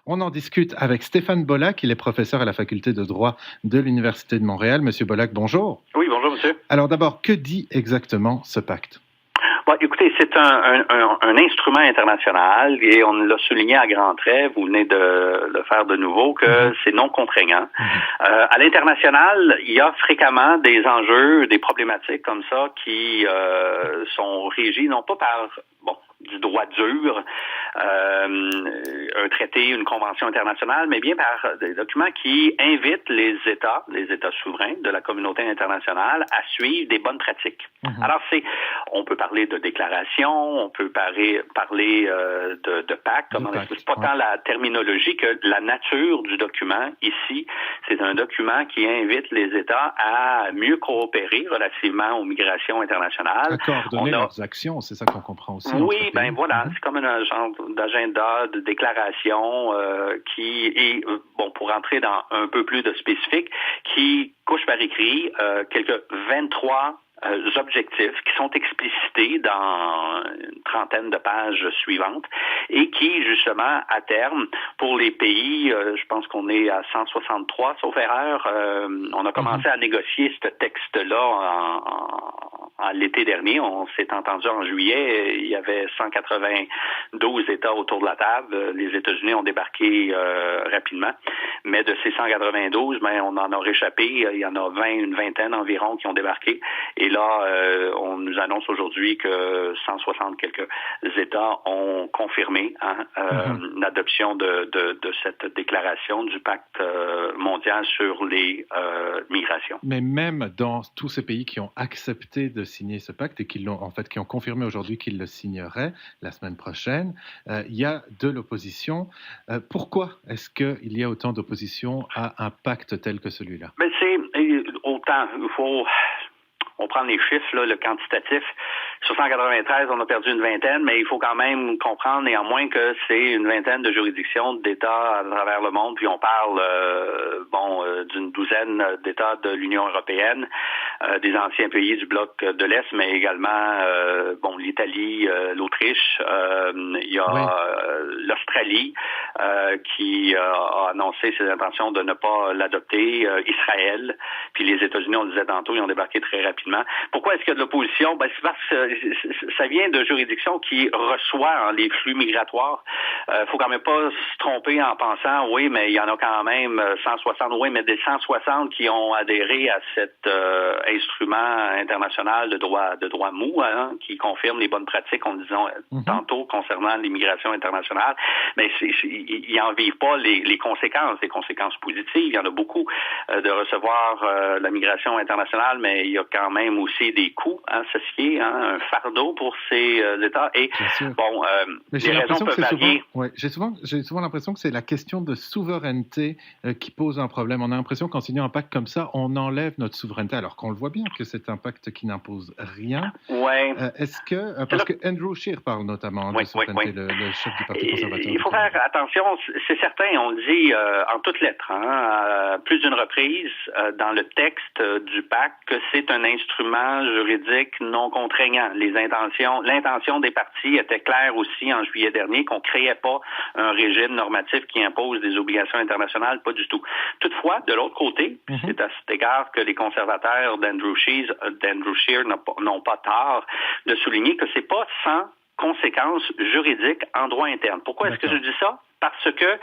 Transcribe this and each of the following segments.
On en discute avec Stéphane Bollack, il est professeur à la faculté de droit de l'Université de Montréal. Monsieur Bollack, bonjour. Oui, bonjour, monsieur. Alors d'abord, que dit exactement ce pacte? Bon, écoutez, c'est un instrument international et on l'a souligné à grands traits, vous venez de le faire de nouveau, que c'est non contraignant. À l'international, il y a fréquemment des enjeux, des problématiques comme ça qui sont régis non pas par du droit dur, un traité, une convention internationale, mais bien par des documents qui invitent les États souverains de la communauté internationale à suivre des bonnes pratiques. Alors, on peut parler de déclaration, on peut parler de pacte, c'est pas tant la terminologie que la nature du document. Ici, c'est un document qui invite les États à mieux coopérer relativement aux migrations internationales. À coordonner leurs actions, c'est ça qu'on comprend aussi. Oui, ben voilà, c'est comme un genre d'agenda, de déclaration qui est, pour entrer dans un peu plus de spécifique, qui couche par écrit quelques 23 objectifs qui sont explicités dans une trentaine de pages suivantes et qui, justement, à terme, pour les pays, je pense qu'on est à 163, sauf erreur, on a commencé à négocier ce texte-là en l'été dernier. On s'est entendu en juillet. Il y avait 192 États autour de la table. Les États-Unis ont débarqué rapidement. Mais de ces 192, on en a réchappé. Il y en a une vingtaine environ qui ont débarqué. Et là, on nous annonce aujourd'hui que 160 quelques États ont confirmé l'adoption de cette déclaration du pacte mondial sur les migrations. Mais même dans tous ces pays qui ont accepté de signer ce pacte et qui ont confirmé aujourd'hui qu'ils le signeraient la semaine prochaine, il y a de l'opposition. Pourquoi est-ce qu'il y a autant d'opposition à un pacte tel que celui-là? Mais c'est autant. On prend les chiffres, là, le quantitatif. Sur 193, on a perdu une vingtaine, mais il faut quand même comprendre néanmoins que c'est une vingtaine de juridictions d'États à travers le monde, puis on parle d'une douzaine d'États de l'Union européenne, des anciens pays du bloc de l'Est, mais également l'Italie, l'Autriche, il y a l'Australie qui a annoncé ses intentions de ne pas l'adopter, Israël, puis les États-Unis, on le disait tantôt, ils ont débarqué très rapidement. Pourquoi est-ce qu'il y a de l'opposition? C'est parce que ça vient de juridictions qui reçoivent les flux migratoires. Faut quand même pas se tromper en pensant, oui, mais il y en a quand même 160, oui, mais des 160 qui ont adhéré à cet instrument international de droit mou, qui confirme les bonnes pratiques, on disait tantôt, concernant l'immigration internationale. Mais ils n'en vivent pas les conséquences positives. Il y en a beaucoup de recevoir la migration internationale, mais il y a quand même aussi des coûts associés, un fardeau pour ces États. Et les raisons peuvent varier. J'ai souvent l'impression que c'est la question de souveraineté qui pose un problème. On a l'impression qu'en signant un pacte comme ça, on enlève notre souveraineté, alors qu'on le voit bien que c'est un pacte qui n'impose rien. Ouais. Parce que Andrew Scheer parle notamment de souveraineté, le chef du Parti conservateur. Il faut faire attention, c'est certain, on le dit en toutes lettres, à plus d'une reprise dans le texte du pacte, que c'est un instrument juridique non contraignant. L'intention des partis était claire aussi en juillet dernier, qu'on ne créait pas un régime normatif qui impose des obligations internationales, pas du tout. Toutefois, de l'autre côté, c'est à cet égard que les conservateurs d'Andrew Scheer n'ont pas tort de souligner que c'est pas sans conséquences juridiques en droit interne. Pourquoi est-ce que je dis ça? Parce que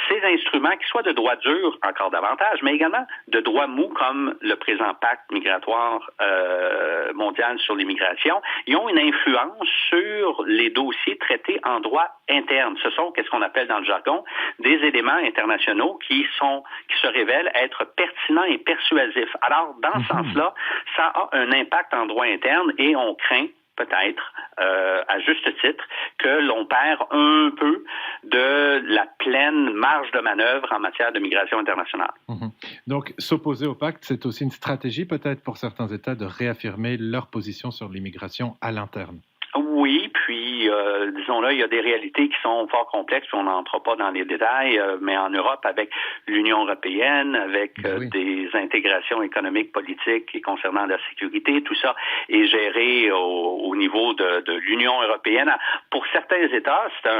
ces instruments, qui soient de droit dur, encore davantage, mais également de droit mou, comme le présent pacte migratoire mondial sur l'immigration, ils ont une influence sur les dossiers traités en droit interne. Ce sont, qu'est-ce qu'on appelle dans le jargon, des éléments internationaux qui se révèlent être pertinents et persuasifs. Alors, dans ce sens-là, ça a un impact en droit interne et on craint peut-être, à juste titre, que l'on perd un peu de la pleine marge de manœuvre en matière de migration internationale. Donc, s'opposer au pacte, c'est aussi une stratégie peut-être pour certains États de réaffirmer leur position sur l'immigration à l'interne. Oui, puis disons-le, il y a des réalités qui sont fort complexes, puis on n'entre pas dans les détails, mais en Europe, avec l'Union européenne, avec des intégrations économiques, politiques et concernant la sécurité, tout ça est géré au niveau de l'Union européenne. Pour certains États, c'est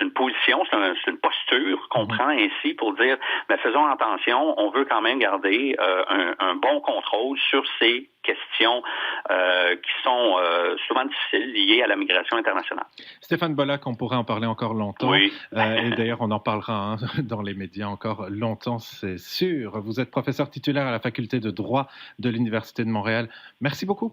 une position, c'est une posture qu'on prend ainsi pour dire, mais faisons attention, on veut quand même garder un bon contrôle sur ces questions qui sont souvent difficiles liées à la migration internationale. Stéphane Bollack, on pourrait en parler encore longtemps. Oui. Et d'ailleurs, on en parlera dans les médias encore longtemps, c'est sûr. Vous êtes professeur titulaire à la faculté de droit de l'Université de Montréal. Merci beaucoup.